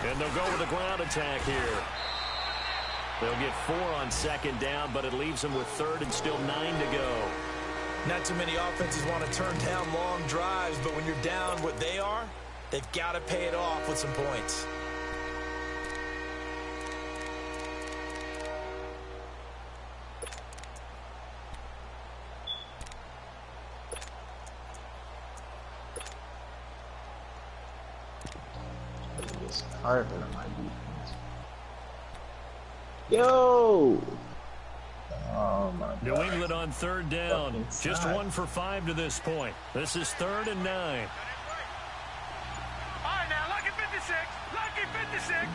And they'll go with a ground attack here. They'll get 4 on 2nd down, but it leaves them with 3rd and still 9 to go. Not too many offenses want to turn down long drives, but when you're down what they are, they've got to pay it off with some points. Harvard on my defense. Yo! Oh my God. New England on 3rd down. Just 1 for 5 to this point. This is 3rd and 9. All right, now, lucky 56. Lucky 56.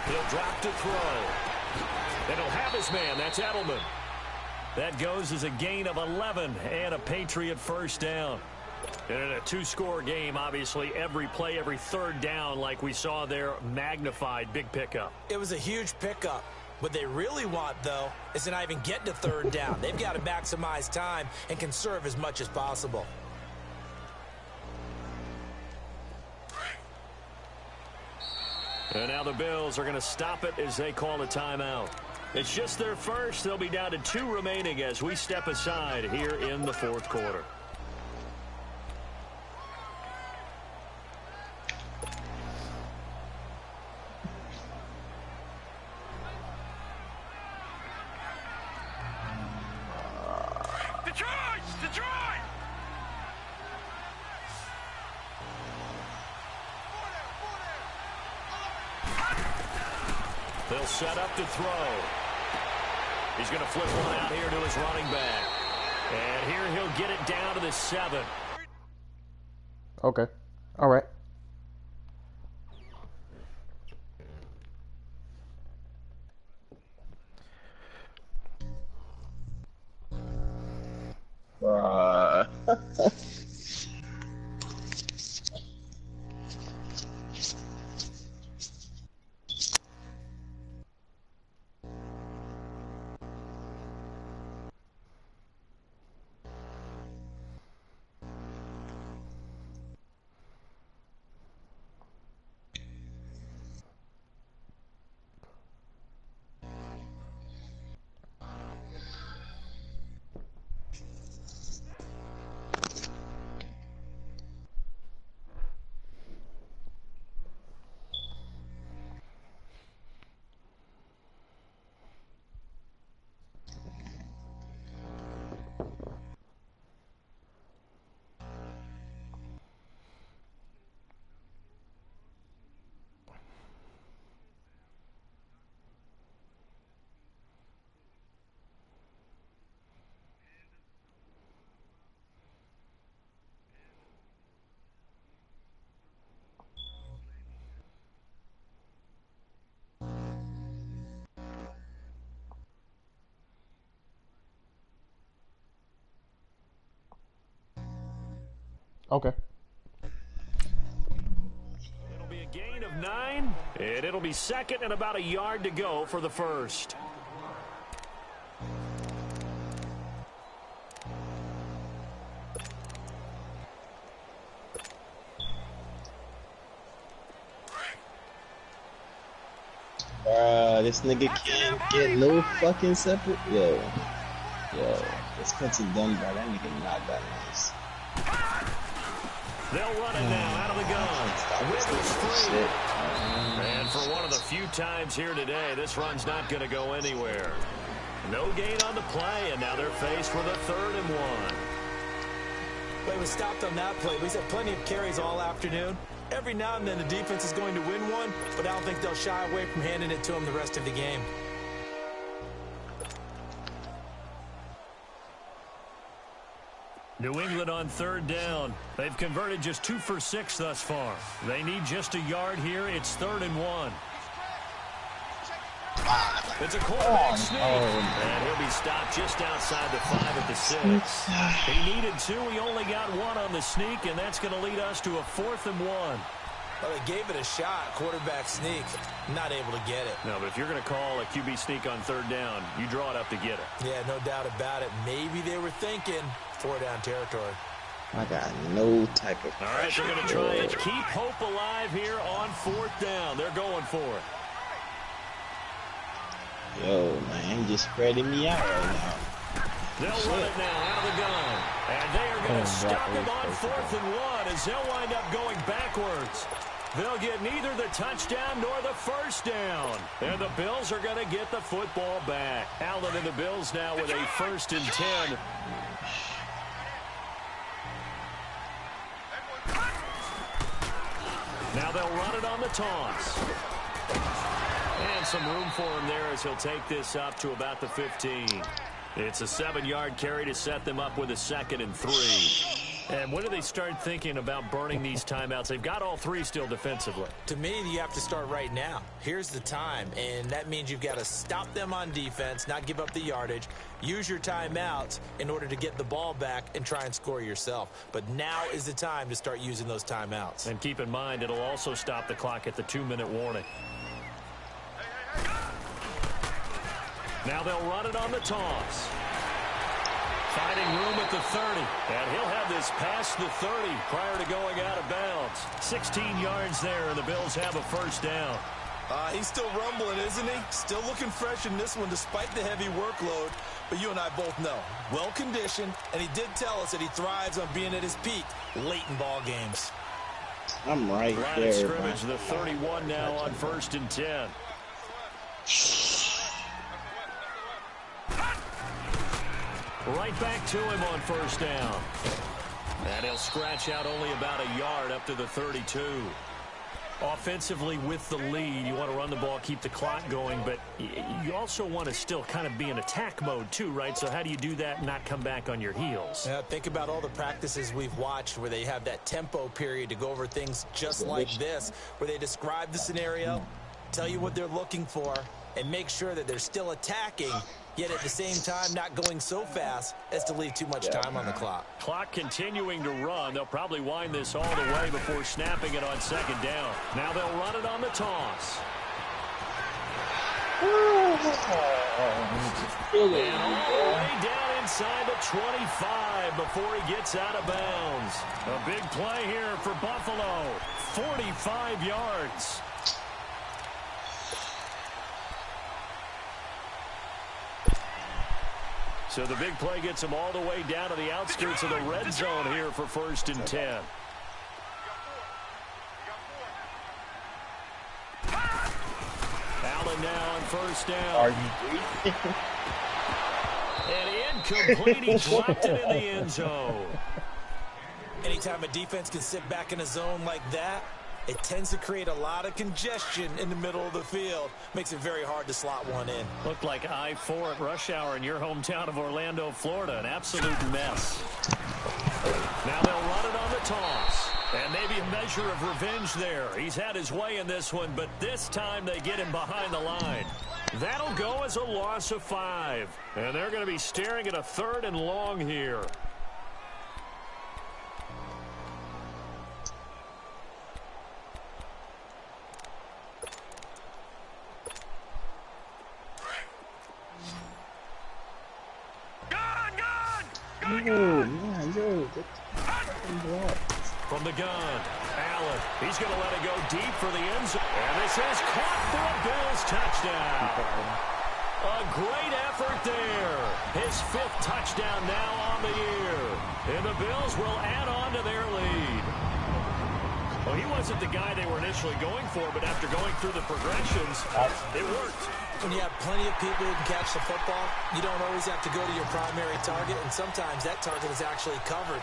He'll drop to throw. And he'll have his man. That's Edelman. That goes as a gain of 11 and a Patriot 1st down. And in a 2-score game, obviously, every play, every 3rd down, like we saw there, magnified. Big pickup. It was a huge pickup. What they really want, though, is to not even get to 3rd down. They've got to maximize time and conserve as much as possible. And now the Bills are going to stop it as they call a timeout. It's just their first. They'll be down to 2 remaining as we step aside here in the 4th quarter. They'll set up to throw. He's going to flip one out here to his running back. And here he'll get it down to the 7. Okay. All right. Okay. It'll be a gain of 9, and it'll be second and about a yard to go for the first. This nigga can't get no fucking separate. Yo, this cuts'e done, bro. That nigga not that nice. They'll run it now out of the gun. Wiggles free. And for one of the few times here today, this run's not going to go anywhere. No gain on the play, and now they're faced with a 3rd and 1. Play was stopped on that play. We've had plenty of carries all afternoon. Every now and then the defense is going to win one, but I don't think they'll shy away from handing it to them the rest of the game. New England on 3rd down. They've converted just 2 for 6 thus far. They need just a yard here. It's 3rd and 1. It's a quarterback sneak, and he'll be stopped just outside the 5 at the 6. He needed 2. He only got 1 on the sneak, and that's going to lead us to a 4th and 1. Well, they gave it a shot, quarterback sneak. Not able to get it. No, but if you're going to call a QB sneak on 3rd down, you draw it up to get it. Yeah, no doubt about it. Maybe they were thinking 4-down territory. I got no type of All right, they're going to try and keep hope alive here on 4th down. They're going for it. Yo, man, he just spreading me out right now. They'll run it now out of the gun. And they are going to stop him on 4th and 1 as they'll wind up going backwards. They'll get neither the touchdown nor the 1st down. And the Bills are going to get the football back. Allen and the Bills now with a 1st and 10. Now they'll run it on the toss. And some room for him there as he'll take this up to about the 15. It's a 7-yard carry to set them up with a 2nd and 3. And when do they start thinking about burning these timeouts? They've got all 3 still defensively. To me, you have to start right now. Here's the time, and that means you've got to stop them on defense, not give up the yardage, use your timeouts in order to get the ball back and try and score yourself. But now is the time to start using those timeouts. And keep in mind, it'll also stop the clock at the 2-minute warning. Now they'll run it on the toss. Finding room at the 30. And he'll have this past the 30 prior to going out of bounds. 16 yards there, and the Bills have a 1st down. He's still rumbling, isn't he? Still looking fresh in this one despite the heavy workload. But you and I both know, well-conditioned, and he did tell us that he thrives on being at his peak late in ball games. I'm right Line there. of scrimmage, the 31 now on 1st and 10. Right back to him on 1st down. And he'll scratch out only about a yard up to the 32. Offensively with the lead, you want to run the ball, keep the clock going, but you also want to still kind of be in attack mode too, right? So how do you do that and not come back on your heels? Yeah, think about all the practices we've watched where they have that tempo period to go over things just like this, where they describe the scenario, tell you what they're looking for, and make sure that they're still attacking yet at the same time not going so fast as to leave too much time on the clock. Clock continuing to run. They'll probably wind this all the way before snapping it on second down. Now they'll run it on the toss. And all the way down inside the 25 before he gets out of bounds. A big play here for Buffalo. 45 yards. So the big play gets him all the way down to the outskirts of the red zone here for 1st and 10. Allen now on 1st down. And incomplete. He dropped it in the end zone. Anytime a defense can sit back in a zone like that, it tends to create a lot of congestion in the middle of the field. Makes it very hard to slot one in. Looked like I-4 at rush hour in your hometown of Orlando, Florida. An absolute mess. Now they'll run it on the toss. And maybe a measure of revenge there. He's had his way in this one, but this time they get him behind the line. That'll go as a loss of 5. And they're going to be staring at a 3rd and long here. From the gun, Allen. He's going to let it go deep for the end zone. And this is caught for a Bills touchdown. A great effort there. His 5th touchdown now on the year. And the Bills will add on to their lead. Well, he wasn't the guy they were initially going for, but after going through the progressions, it worked. When you have plenty of people who can catch the football, you don't always have to go to your primary target, and sometimes that target is actually covered.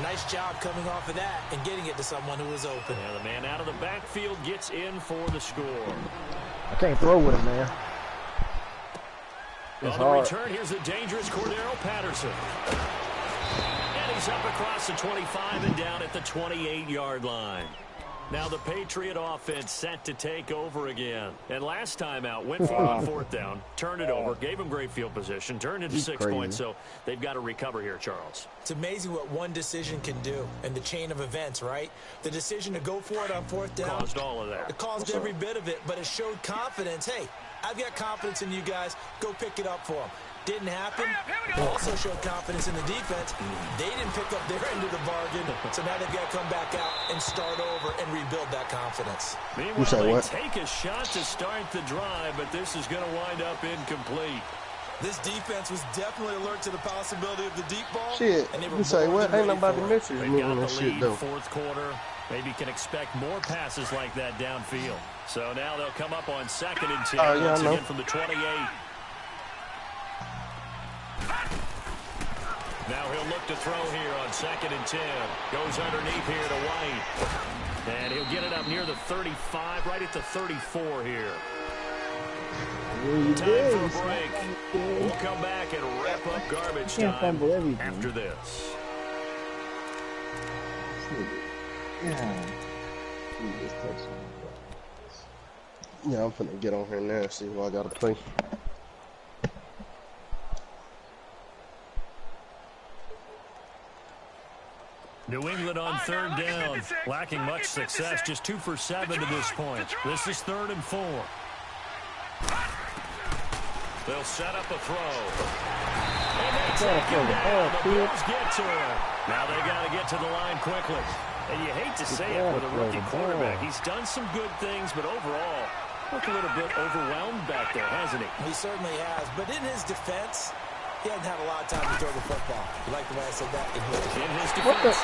Nice job coming off of that and getting it to someone who was open. Yeah, the man out of the backfield gets in for the score. I can't throw with him, man. On the return, here's the dangerous Cordero Patterson. And he's up across the 25 and down at the 28-yard line. Now the Patriot offense set to take over again. And last time out, went for it on 4th down, turned it over, gave him great field position, turned into 6 points, so they've got to recover here, Charles. It's amazing what one decision can do in the chain of events, right? The decision to go for it on 4th down. Caused all of that. It caused every bit of it, but it showed confidence. Hey, I've got confidence in you guys. Go pick it up for them. Didn't happen. It also showed confidence in the defense. They didn't pick up their end of the bargain, so now they've got to come back out and start over and rebuild that confidence. Meanwhile, they take a shot to start the drive, but this is going to wind up incomplete. This defense was definitely alert to the possibility of the deep ball. Shit, you say what? Ain't nobody mentioned They've got the lead, though. 4th quarter. Maybe can expect more passes like that downfield. So now they'll come up on 2nd and 10 once again from the 28. Now he'll look to throw here on 2nd and 10. Goes underneath here to White. And he'll get it up near the 35, right at the 34 here. Time for a break. We'll come back and wrap up garbage time after this. Yeah, I'm finna get on here now and see who I gotta play. New England on 3rd down, lacking much success, just 2 for 7 to this point. This is 3rd and 4. They'll set up a throw. And they take him down. The Bills get to him. Now they got to get to the line quickly. And you hate to say it with a rookie quarterback. He's done some good things, but overall, looked a little bit overwhelmed back there, hasn't he? He certainly has. But in his defense, he hasn't had a lot of time to throw the football. You like the way I said that? In his defense.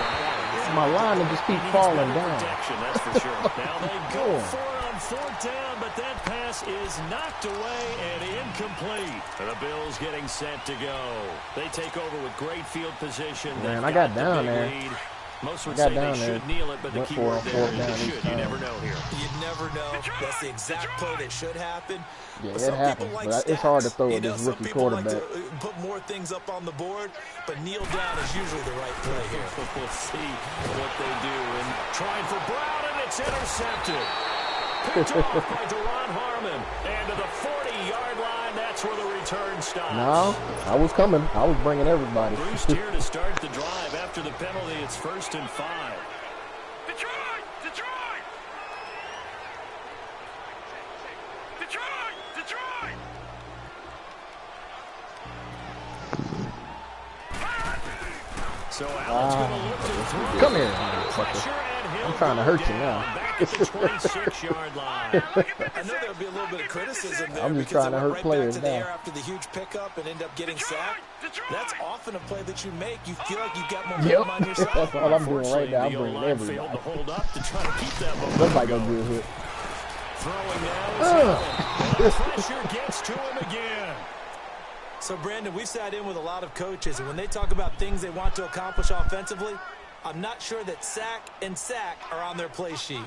My line will just keep falling down. Protection, that's for sure. Now they go for it on 4th down, but that pass is knocked away and incomplete. The Bills getting set to go. They take over with great field position. Man, I got down there. Lead. Most would say they should kneel it, but the key word there is they should. You never know here. You never know. That's the exact play that should happen. Yeah, it happens, but it's hard to throw with this rookie quarterback. Like to put more things up on the board, but kneel down is usually the right play here. We'll see what they do. And trying for Brown, and it's intercepted. Picked off by Deron Harmon. And to the 40-yard line, that's where the return stops. No, I was coming. I was bringing everybody. Bruce here to start the drive after the penalty. It's 1st and 5. Detroit! Detroit! Detroit! Detroit! So Allen's going to look to throw. Come here, motherfucker. I'm trying to hurt you now. Back at the 26-yard line. I know there'll be a little bit of criticism there. I'm just because trying to they hurt went players right back to the now. air after the huge pickup and end up getting sacked. That's often a play that you make. You feel like you've got momentum on your side. That's all I'm doing right now. I'm The bringing O-line failed everybody. to hold up to try to keep that momentum Somebody gonna going. get hit. Throwing now is Allen. The pressure gets to him again. So, Brandon, we've sat in with a lot of coaches, and when they talk about things they want to accomplish offensively, I'm not sure that sack and sack are on their play sheet.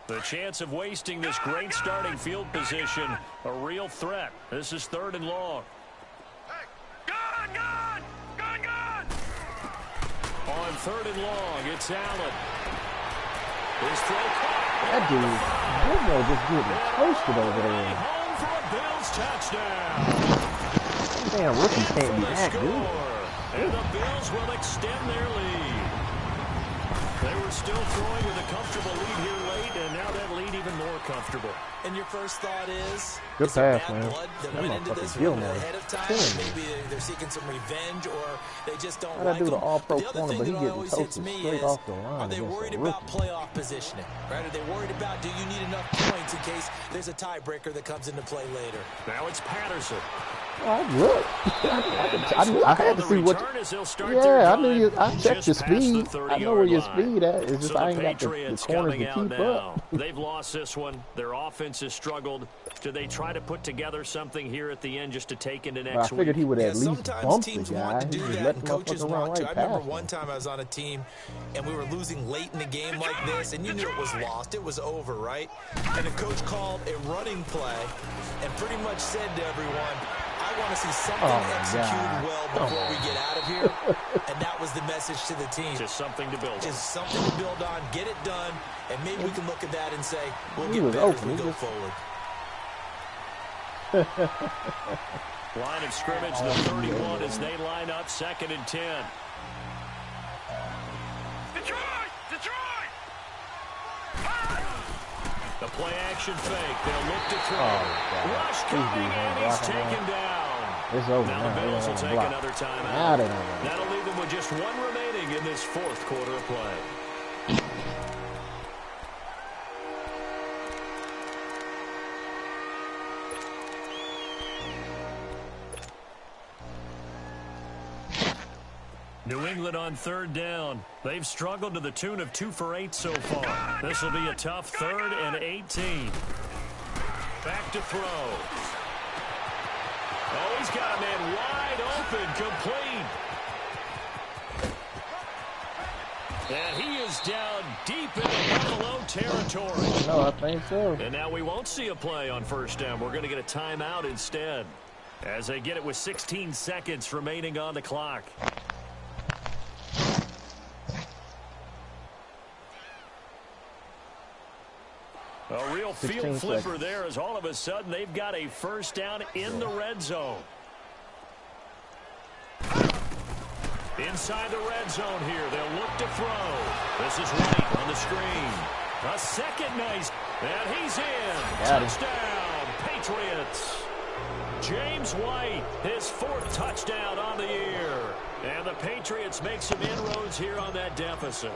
The chance of wasting this great starting field position, a real threat. This is 3rd and long. Gun! Gun! Gun! Gun! On 3rd and long, it's Allen. His throw caught. That dude, Gilmore just getting toasted over there. Home for a Bills touchdown. Damn, rookies can't be For the that good. score. And the Bills will extend their lead. They were still throwing with a comfortable lead here late, and now that lead even more comfortable. And your first thought is, Good is there pass, bad man. blood that That went into motherfucker this Gilmore ahead of time? killing me. Maybe they're seeking some revenge, or they just don't How'd I like do the them. all-pro The other corner, thing but he that getting always hits toasted me straight is, off the line are they against a worried about rookie? playoff positioning? Right? Are they worried about, do you need enough points in case there's a tiebreaker that comes into play later? Now it's Patterson. Look. I had to see what. Yeah, I knew you. I checked your speed. I know where your speed at. It's just So I the ain't got the Patriots corners coming to out keep now. up. They've lost this one. Their offense has struggled. Do they try to put together something here at the end just to take into But I next week? figured he would at least sometimes bump the teams guy. want to He do just that, let and the coaches motherfucker run want to. right I remember past one him. time I was on a team, and we were losing late in the game like this, and you knew it was lost. It was over, right? And the coach called a running play and pretty much said to everyone, I want to see something executed well before we get out of here. And that was the message to the team. Just something to build on. Just something to build on, get it done, and maybe we can look at that and say, we'll He get was better as open. we He go just- forward. Line of scrimmage, the 31 as they line up 2nd and 10. Detroit! Detroit! The play action fake. They'll look to throw. God. Rush These coming, dudes and are he's blocking taken down. It's over Now now. the They Bills will don't take block. another Now timeout. they don't. That'll leave them with just one remaining in this 4th quarter of play. New England on 3rd down. They've struggled to the tune of 2 for 8 so far. This will be a tough 3rd and 18. Back to throw. Oh, he's got a man wide open, complete. And he is down deep into Buffalo territory. No, I think so. And now we won't see a play on 1st down. We're going to get a timeout instead, as they get it with 16 seconds remaining on the clock. A real field flipper there, as all of a sudden they've got a 1st down in the red zone. Inside the red zone here, they'll look to throw. This is White on the screen. A second nice, and he's in. Touchdown, Patriots. James White, his 4th touchdown on the year. And the Patriots make some inroads here on that deficit.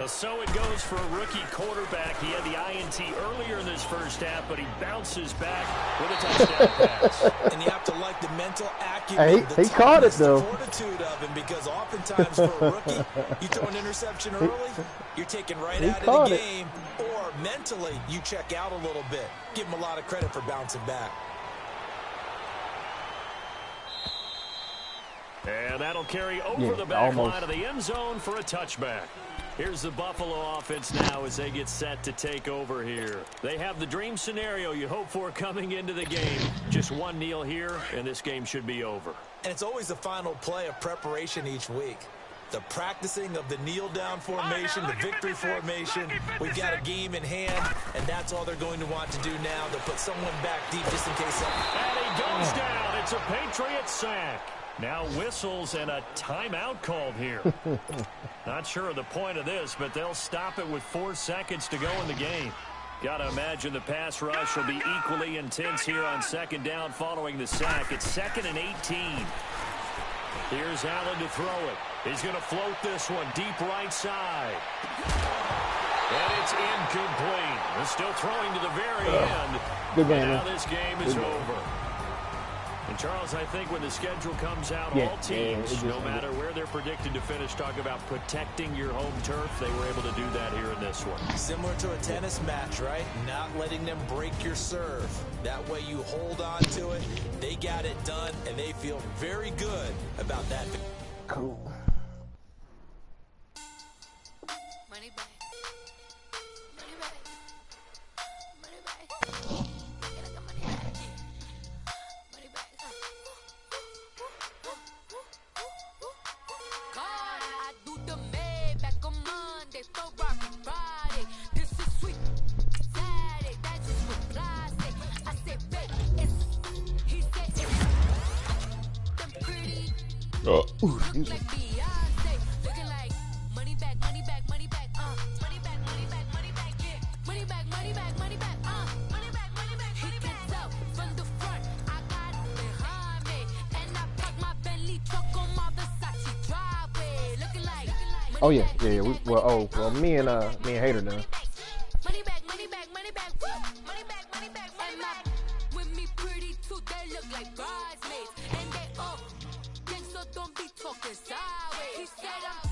So it goes for a rookie quarterback. He had the INT earlier in this 1st half, but he bounces back with a touchdown pass. And you have to like the mental acumen, He caught it, though. the fortitude of him, because oftentimes for a rookie, you throw an interception early, you're taken right out of the game, or mentally you check out a little bit. Give him a lot of credit for bouncing back. And that'll carry over the back line of the end zone for a touchback. Here's the Buffalo offense now as they get set to take over here. They have the dream scenario you hope for coming into the game. Just one kneel here, and this game should be over. And it's always the final play of preparation each week. The practicing of the kneel-down formation, the victory formation. We've got a game in hand, and that's all they're going to want to do now. They'll put someone back deep just in case. And he goes down. It's a Patriot sack. Now whistles and a timeout called here. Not sure of the point of this, but they'll stop it with 4 seconds to go in the game. Got to imagine the pass rush will be equally intense here on second down following the sack. It's 2nd and 18. Here's Allen to throw it. He's going to float this one deep right side. And it's incomplete. They're still throwing to the very end. Good game, and now man. this game is over. And, Charles, I think when the schedule comes out, all teams, no matter where they're predicted to finish, talk about protecting your home turf. They were able to do that here in this one. Similar to a tennis match, right? Not letting them break your serve. That way you hold on to it. They got it done, and they feel very good about that. Cool. Money back. Money back. Money back. Get like a money back. Money back. God, I do the Maybach on Monday, Ferrari Friday. This is sweet. Saturday, that's just what classic. I said, babe, it's. He said, it's. Them pretty. Oh, Look like Beyonce. Looking like money back, money back, money back, money back, money back, money back, yeah. Money back, money back, money back, money back, money back, money back. He out from the front, I got it behind me, and I parked my Bentley truck on my Versace driveway. Looking like. oh yeah. Me and Hater done. Money back, money back, money back, money back, money back, money back. With me pretty too, they look like bridesmaids, and they all. So don't be talking sideways. He said I'm